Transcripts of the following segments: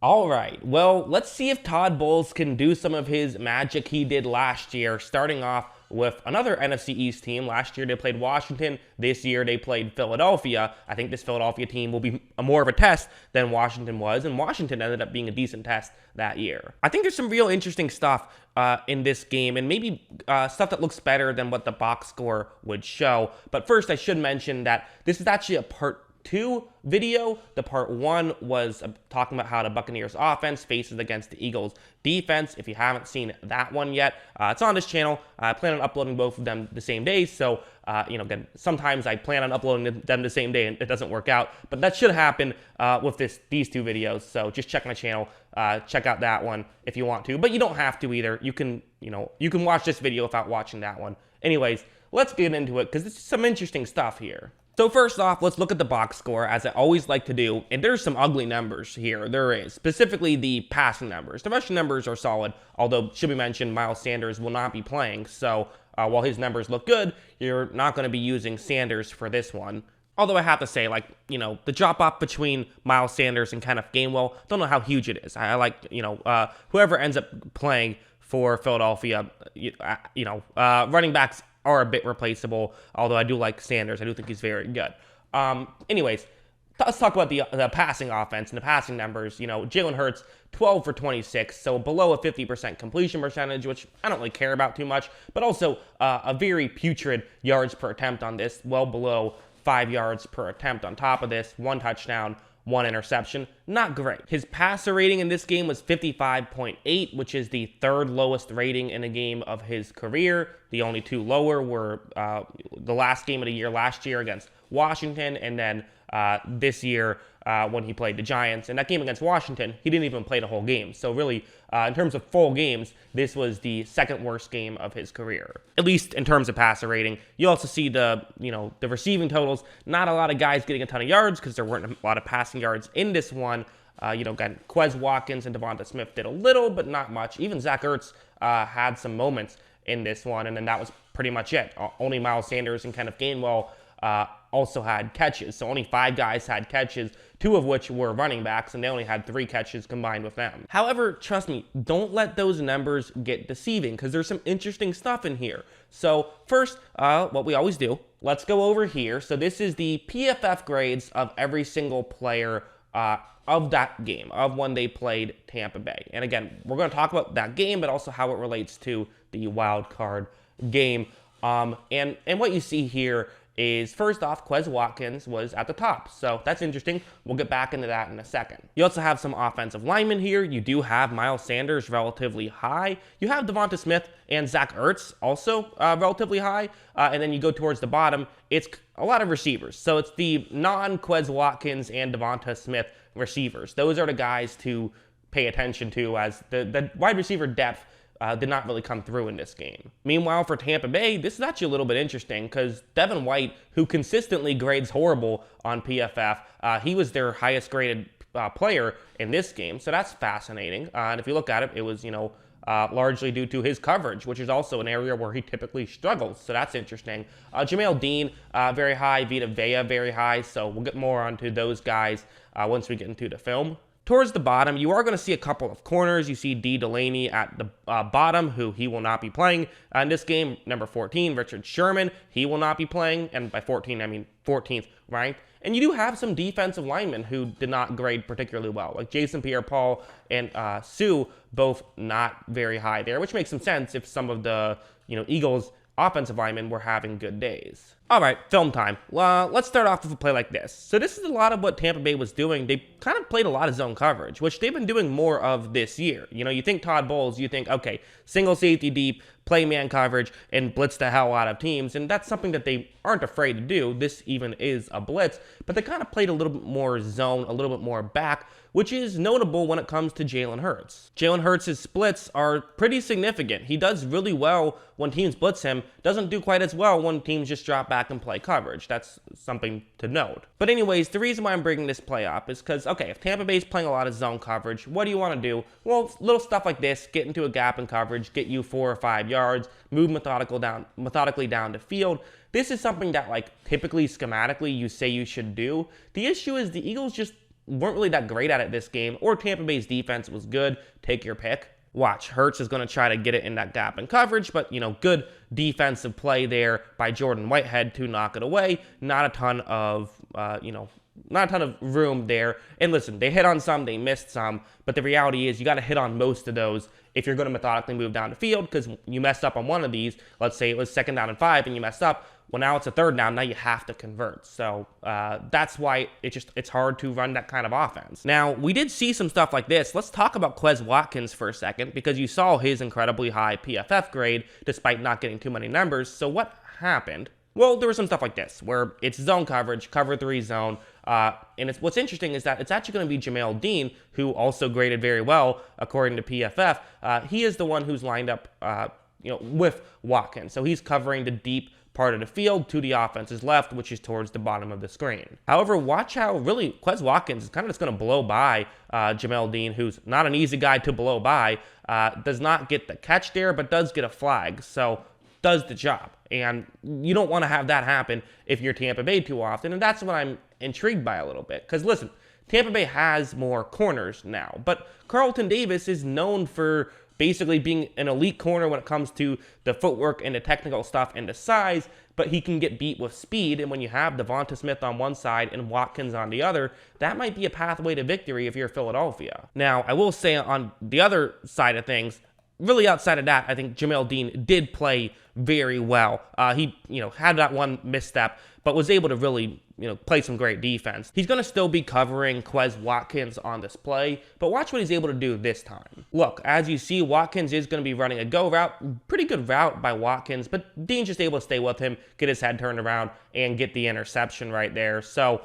All right, well, let's see if Todd Bowles can do some of his magic he did last year, starting off with another NFC East team. Last year they played Washington. This year they played Philadelphia. I think this Philadelphia team will be more of a test than Washington was, and Washington ended up being a decent test that year. I think there's some real interesting stuff in this game, and maybe stuff that looks better than what the box score would show. But first, I should mention that this is actually a part 2 video. The part 1 was talking about how the Buccaneers offense faces against the Eagles defense. If you haven't seen that one yet, it's on this channel. I plan on uploading both of them the same day, so again, sometimes I plan on uploading them the same day and it doesn't work out, but that should happen with these 2 videos. So just check my channel, check out that one if you want to, but you don't have to either. You can watch this video without watching that one. Anyways, let's get into it because there's some interesting stuff here. So first off, let's look at the box score, as I always like to do, and there's some ugly numbers here. There is, specifically the passing numbers. The rushing numbers are solid, although, should be mentioned, Miles Sanders will not be playing, so while his numbers look good, you're not going to be using Sanders for this one. Although I have to say, the drop-off between Miles Sanders and Kenneth Gainwell, don't know how huge it is. I like, whoever ends up playing for Philadelphia, running backs are a bit replaceable, although I do like Sanders. I do think he's very good. Anyways, let's talk about the passing offense and the passing numbers. Jalen Hurts, 12 for 26, so below a 50% completion percentage, which I don't really care about too much, but also a very putrid yards per attempt on this, well below 5 yards per attempt on top of this, 1 touchdown, 1 interception. Not great. His passer rating in this game was 55.8, which is the 3rd lowest rating in a game of his career. The only 2 lower were the last game of the year last year against Washington, and then this year when he played the Giants. And that game against Washington, he didn't even play the whole game. So really, in terms of full games, this was the 2nd worst game of his career, at least in terms of passer rating. You also see the receiving totals. Not a lot of guys getting a ton of yards because there weren't a lot of passing yards in this one. Again, Quez Watkins and Devonta Smith did a little, but not much. Even Zach Ertz had some moments in this one, and then that was pretty much it. Only Miles Sanders and Kenneth Gainwell also had catches. So only 5 guys had catches, 2 of which were running backs, and they only had 3 catches combined with them. However, trust me, don't let those numbers get deceiving because there's some interesting stuff in here. So first, what we always do, let's go over here. So this is the PFF grades of every single player of that game, of when they played Tampa Bay. And again, we're going to talk about that game, but also how it relates to the wild card game. And what you see here is, first off, Quez Watkins was at the top. So that's interesting. We'll get back into that in a second. You also have some offensive linemen here. You do have Miles Sanders relatively high. You have Devonta Smith and Zach Ertz also relatively high. And then you go towards the bottom, it's a lot of receivers. So it's the non-Quez Watkins and Devonta Smith receivers. Those are the guys to pay attention to, as the wide receiver depth did not really come through in this game. Meanwhile, for Tampa Bay, this is actually a little bit interesting because Devin White, who consistently grades horrible on PFF, he was their highest graded player in this game, so that's fascinating. And if you look at it, it was, largely due to his coverage, which is also an area where he typically struggles, so that's interesting. Jamel Dean, very high. Vita Vea, very high, so we'll get more onto those guys once we get into the film. Towards the bottom, you are going to see a couple of corners. You see D. Delaney at the bottom, who he will not be playing in this game. Number 14, Richard Sherman, he will not be playing. And by 14, I mean 14th ranked. And you do have some defensive linemen who did not grade particularly well, like Jason Pierre-Paul and Sue, both not very high there, which makes some sense if some of the Eagles offensive linemen were having good days. All right, film time. Let's start off with a play like this. So this is a lot of what Tampa Bay was doing. They kind of played a lot of zone coverage, which they've been doing more of this year. You think Todd Bowles, you think, okay, single safety deep, play man coverage, and blitz the hell out of teams. And that's something that they aren't afraid to do. This even is a blitz, but they kind of played a little bit more zone, a little bit more back, which is notable when it comes to Jalen Hurts. Jalen Hurts' splits are pretty significant. He does really well when teams blitz him, doesn't do quite as well when teams just drop back and play coverage. That's something to note. But anyways, the reason why I'm bringing this play up is because, okay, if Tampa Bay's playing a lot of zone coverage, what do you want to do? Well, little stuff like this, get into a gap in coverage, get you 4 or 5 yards, move methodically down the field. This is something that, typically schematically you say you should do. The issue is the Eagles just weren't really that great at it this game, or Tampa Bay's defense was good. Take your pick. Watch, Hurts is going to try to get it in that gap and coverage, but, good defensive play there by Jordan Whitehead to knock it away. Not a ton of, not a ton of room there. And listen, they hit on some, they missed some, but the reality is you got to hit on most of those if you're going to methodically move down the field, because you messed up on one of these. Let's say it was 2nd down and 5 and you messed up. Well, now it's a 3rd down. Now you have to convert. So that's why it's hard to run that kind of offense. Now, we did see some stuff like this. Let's talk about Quez Watkins for a second, because you saw his incredibly high PFF grade despite not getting too many numbers. So what happened? Well, there was some stuff like this, where it's zone coverage, cover 3 zone, and what's interesting is that it's actually going to be Jamel Dean, who also graded very well according to PFF. He is the one who's lined up, with Watkins, so he's covering the deep part of the field to the offense's left, which is towards the bottom of the screen. However, watch how really Quez Watkins is kind of just going to blow by Jamel Dean, who's not an easy guy to blow by. Does not get the catch there, but does get a flag. So does the job. And you don't want to have that happen if you're Tampa Bay too often. And that's what I'm intrigued by a little bit. Because listen, Tampa Bay has more corners now, but Carlton Davis is known for basically being an elite corner when it comes to the footwork and the technical stuff and the size, but he can get beat with speed. And when you have Devonta Smith on one side and Watkins on the other, that might be a pathway to victory if you're Philadelphia. Now, I will say on the other side of things, really outside of that, I think Jamel Dean did play very well. He, had that one misstep, but was able to really, play some great defense. He's going to still be covering Quez Watkins on this play, but watch what he's able to do this time. Look, as you see, Watkins is going to be running a go route. Pretty good route by Watkins, but Dean's just able to stay with him, get his head turned around, and get the interception right there. So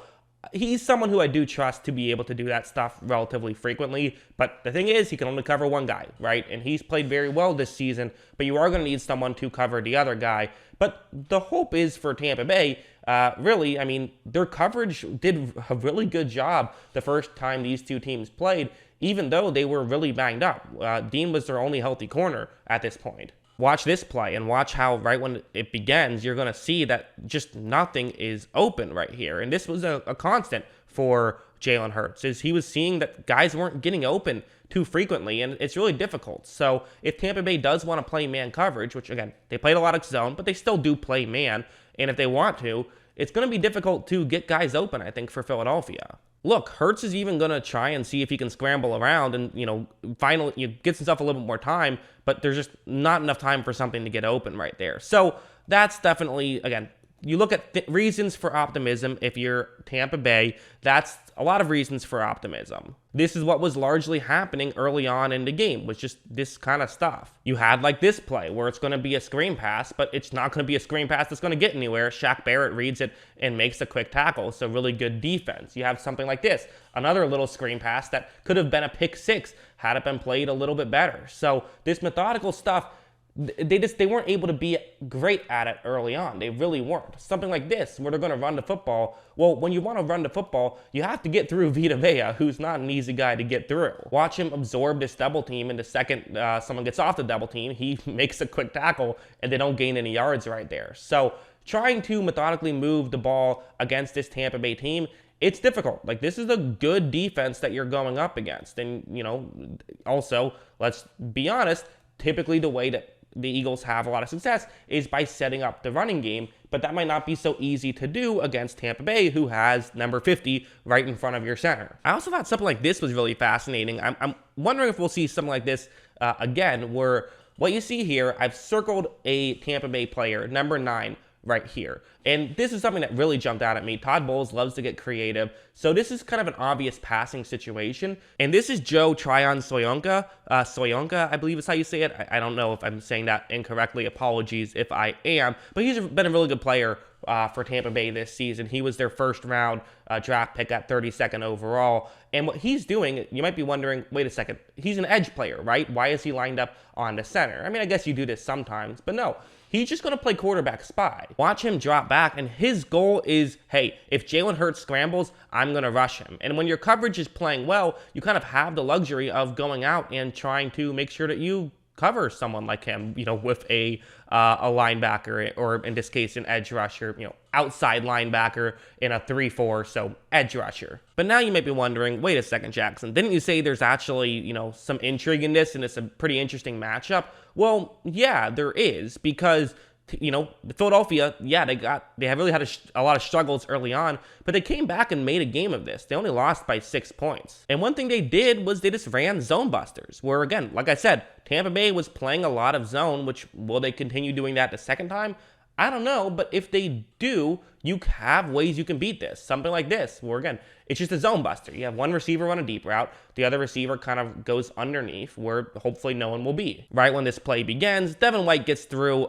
he's someone who I do trust to be able to do that stuff relatively frequently, but the thing is, he can only cover one guy, right? And he's played very well this season, but you are going to need someone to cover the other guy. But the hope is for Tampa Bay, their coverage did a really good job the first time these two teams played, even though they were really banged up. Dean was their only healthy corner at this point. Watch this play and watch how right when it begins, you're going to see that just nothing is open right here. And this was a constant for Jalen Hurts, is he was seeing that guys weren't getting open too frequently, and it's really difficult. So if Tampa Bay does want to play man coverage, which again, they played a lot of zone, but they still do play man, and if they want to, it's going to be difficult to get guys open, I think, for Philadelphia. Look, Hurts is even going to try and see if he can scramble around and, finally get himself a little bit more time, but there's just not enough time for something to get open right there. So that's definitely, again, you look at reasons for optimism. If you're Tampa Bay, that's a lot of reasons for optimism. This is what was largely happening early on in the game, was just this kind of stuff. You had like this play where it's going to be a screen pass, but it's not going to be a screen pass that's going to get anywhere. Shaq Barrett reads it and makes a quick tackle, so really good defense. You have something like this, another little screen pass that could have been a pick six had it been played a little bit better. So this methodical stuff, they weren't able to be great at it early on. They really weren't. Something like this, where they're going to run the football. Well, when you want to run the football, you have to get through Vita Vea, who's not an easy guy to get through. Watch him absorb this double team, and the second someone gets off the double team, he makes a quick tackle, and they don't gain any yards right there. So trying to methodically move the ball against this Tampa Bay team, it's difficult. Like, this is a good defense that you're going up against. And, also, let's be honest, typically the way that the Eagles have a lot of success is by setting up the running game, but that might not be so easy to do against Tampa Bay, who has number 50 right in front of your center. I also thought something like this was really fascinating. I'm wondering if we'll see something like this again, where what you see here, I've circled a Tampa Bay player, number 9, right here. And this is something that really jumped out at me. Todd Bowles loves to get creative. So this is kind of an obvious passing situation. And this is Joe Tryon-Soyuncu. Soyuncu, I believe is how you say it. I don't know if I'm saying that incorrectly. Apologies if I am. But he's been a really good player for Tampa Bay this season. He was their first round draft pick at 32nd overall. And what he's doing, you might be wondering, wait a second, he's an edge player, right? Why is he lined up on the center? I mean, I guess you do this sometimes, but no. He's just going to play quarterback spy. Watch him drop back, and his goal is, hey, if Jalen Hurts scrambles, I'm going to rush him. And when your coverage is playing well, you kind of have the luxury of going out and trying to make sure that you cover someone like him, with a linebacker, or in this case, an edge rusher, outside linebacker in a 3-4, so edge rusher. But now you might be wondering, wait a second, Jackson, didn't you say there's actually, some intrigue in this and it's a pretty interesting matchup? Well, yeah, there is, because Philadelphia, yeah, they have really had a lot of struggles early on, but they came back and made a game of this. They only lost by 6 points. And one thing they did was they just ran zone busters, where again, like I said, Tampa Bay was playing a lot of zone, which will they continue doing that the second time? I don't know, but if they do, you have ways you can beat this. Something like this, where again, it's just a zone buster. You have one receiver run a deep route, the other receiver kind of goes underneath where hopefully no one will be. Right when this play begins, Devin White gets through,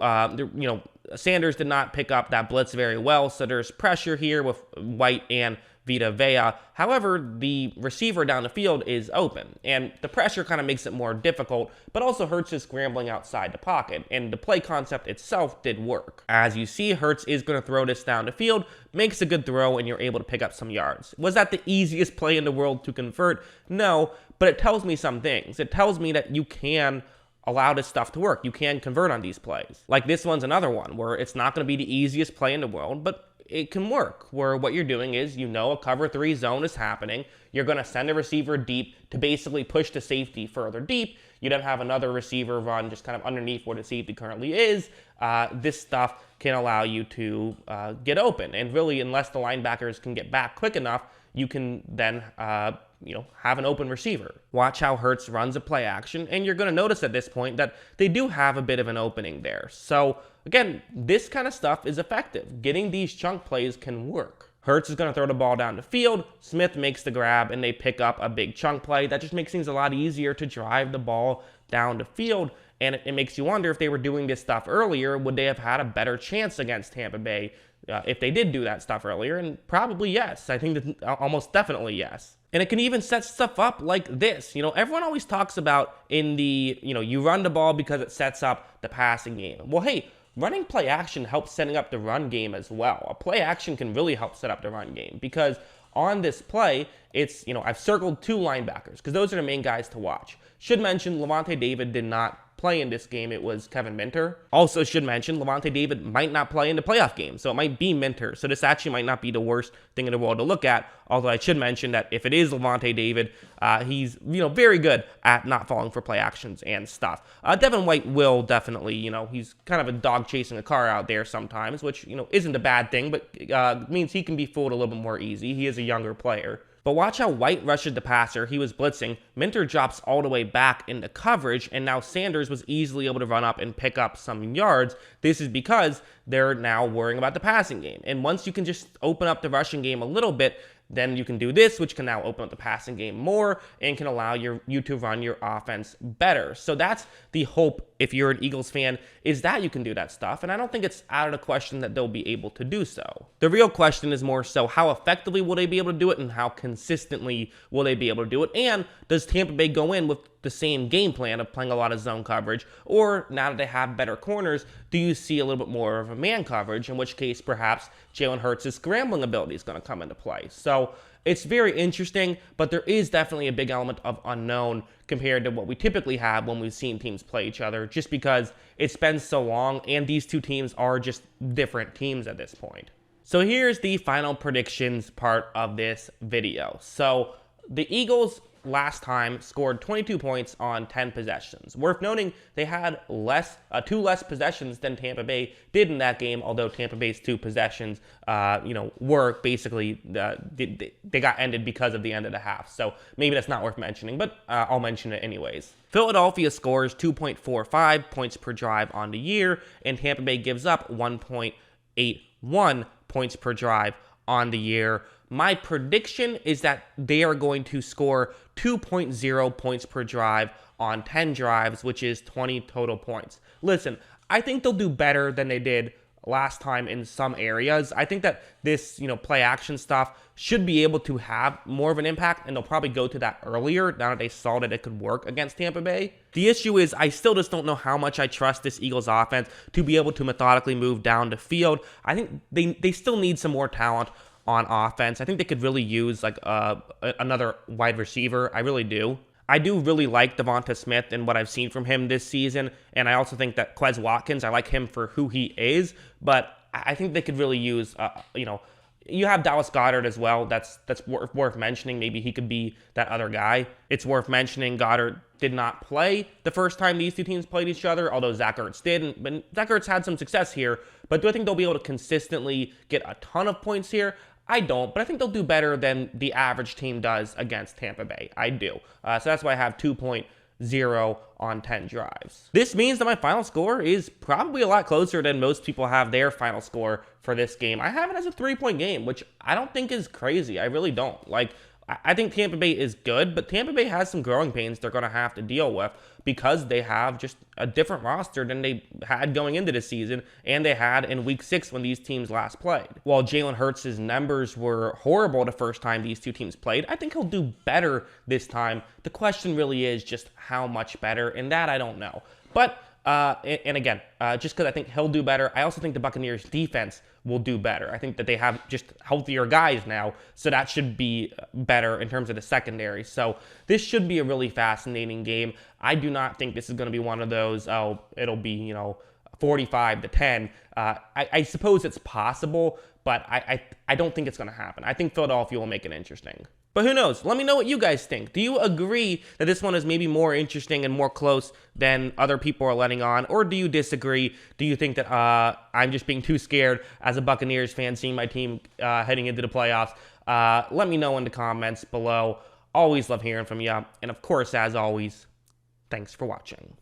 Sanders did not pick up that blitz very well, so there's pressure here with White and Vita Vea. However, the receiver down the field is open, and the pressure kind of makes it more difficult, but also Hurts is scrambling outside the pocket, and the play concept itself did work. As you see, Hurts is going to throw this down the field, makes a good throw, and you're able to pick up some yards. Was that the easiest play in the world to convert? No, but it tells me some things. It tells me that you can allow this stuff to work. You can convert on these plays. Like this one's another one where it's not going to be the easiest play in the world, but it can work, where what you're doing is, a cover 3 zone is happening. You're going to send a receiver deep to basically push the safety further deep. You don't have another receiver run just kind of underneath where the safety currently is. This stuff can allow you to get open. And really, unless the linebackers can get back quick enough, you can then have an open receiver. Watch how Hurts runs a play action, and you're going to notice at this point that they do have a bit of an opening there. So again, this kind of stuff is effective. Getting these chunk plays can work. Hurts is going to throw the ball down the field. Smith makes the grab, and they pick up a big chunk play. That just makes things a lot easier to drive the ball down the field. And it makes you wonder, if they were doing this stuff earlier, would they have had a better chance against Tampa Bay if they did do that stuff earlier? And probably yes. I think that almost definitely yes. And it can even set stuff up like this. Everyone always talks about in the, you run the ball because it sets up the passing game. Well, hey, running play action helps setting up the run game as well. A play action can really help set up the run game, because on this play, it's, I've circled 2 linebackers because those are the main guys to watch. Should mention, Lavonte David did not play in this game. It was Kevin Minter. Also should mention, Lavonte David might not play in the playoff game, so it might be Minter. So this actually might not be the worst thing in the world to look at, although I should mention that if it is Lavonte David, he's, very good at not falling for play actions and stuff. Devin White will definitely, he's kind of a dog chasing a car out there sometimes, which, isn't a bad thing, but means he can be fooled a little bit more easy. He is a younger player. But watch how White rushes the passer. He was blitzing. Minter drops all the way back into coverage, and now Sanders was easily able to run up and pick up some yards. This is because they're now worrying about the passing game. And once you can just open up the rushing game a little bit, then you can do this, which can now open up the passing game more and can allow you to run your offense better. So that's the hope, if you're an Eagles fan, is that you can do that stuff. And I don't think it's out of the question that they'll be able to do so. The real question is more so, how effectively will they be able to do it, and how consistently will they be able to do it? And does Tampa Bay go in with the same game plan of playing a lot of zone coverage? Or now that they have better corners, do you see a little bit more of a man coverage, in which case perhaps Jalen Hurts' scrambling ability is going to come into play? So it's very interesting, but there is definitely a big element of unknown compared to what we typically have when we've seen teams play each other, just because it's been so long and these two teams are just different teams at this point. So here's the final predictions part of this video. So the Eagles last time scored 22 points on 10 possessions. Worth noting, they had 2 less possessions than Tampa Bay did in that game, although Tampa Bay's 2 possessions, were basically, they got ended because of the end of the half. So maybe that's not worth mentioning, but I'll mention it anyways. Philadelphia scores 2.45 points per drive on the year, and Tampa Bay gives up 1.81 points per drive on the year. My prediction is that they are going to score 2.0 points per drive on 10 drives, which is 20 total points. Listen, I think they'll do better than they did last time in some areas. I think that this, play action stuff should be able to have more of an impact, and they'll probably go to that earlier now that they saw that it could work against Tampa Bay. The issue is, I still just don't know how much I trust this Eagles offense to be able to methodically move down the field. I think they still need some more talent on offense. I think they could really use another wide receiver. I really do. I do really like Devonta Smith and what I've seen from him this season, and I also think that Quez Watkins, I like him for who he is, but I think they could really use, you have Dallas Goedert as well. That's worth mentioning. Maybe he could be that other guy. It's worth mentioning Goddard did not play the first time these two teams played each other, although Zach Ertz did. But Zach Ertz had some success here. But do I think they'll be able to consistently get a ton of points here? I don't, but I think they'll do better than the average team does against Tampa Bay. I do. So that's why I have 2.0 on 10 drives. This means that my final score is probably a lot closer than most people have their final score for this game. I have it as a 3-point game, which I don't think is crazy. I really don't. Like, I think Tampa Bay is good, but Tampa Bay has some growing pains they're going to have to deal with because they have just a different roster than they had going into the season and they had in Week 6 when these teams last played. While Jalen Hurts' numbers were horrible the first time these two teams played, I think he'll do better this time. The question really is just how much better, and that I don't know. But and again, just because I think he'll do better, I also think the Buccaneers defense will do better. I think that they have just healthier guys now, so that should be better in terms of the secondary. So this should be a really fascinating game. I do not think this is going to be one of those, it'll be, 45-10. I suppose it's possible, but I don't think it's going to happen. I think Philadelphia will make it interesting. But who knows? Let me know what you guys think. Do you agree that this one is maybe more interesting and more close than other people are letting on? Or do you disagree? Do you think that I'm just being too scared as a Buccaneers fan seeing my team heading into the playoffs? Let me know in the comments below. Always love hearing from you. And of course, as always, thanks for watching.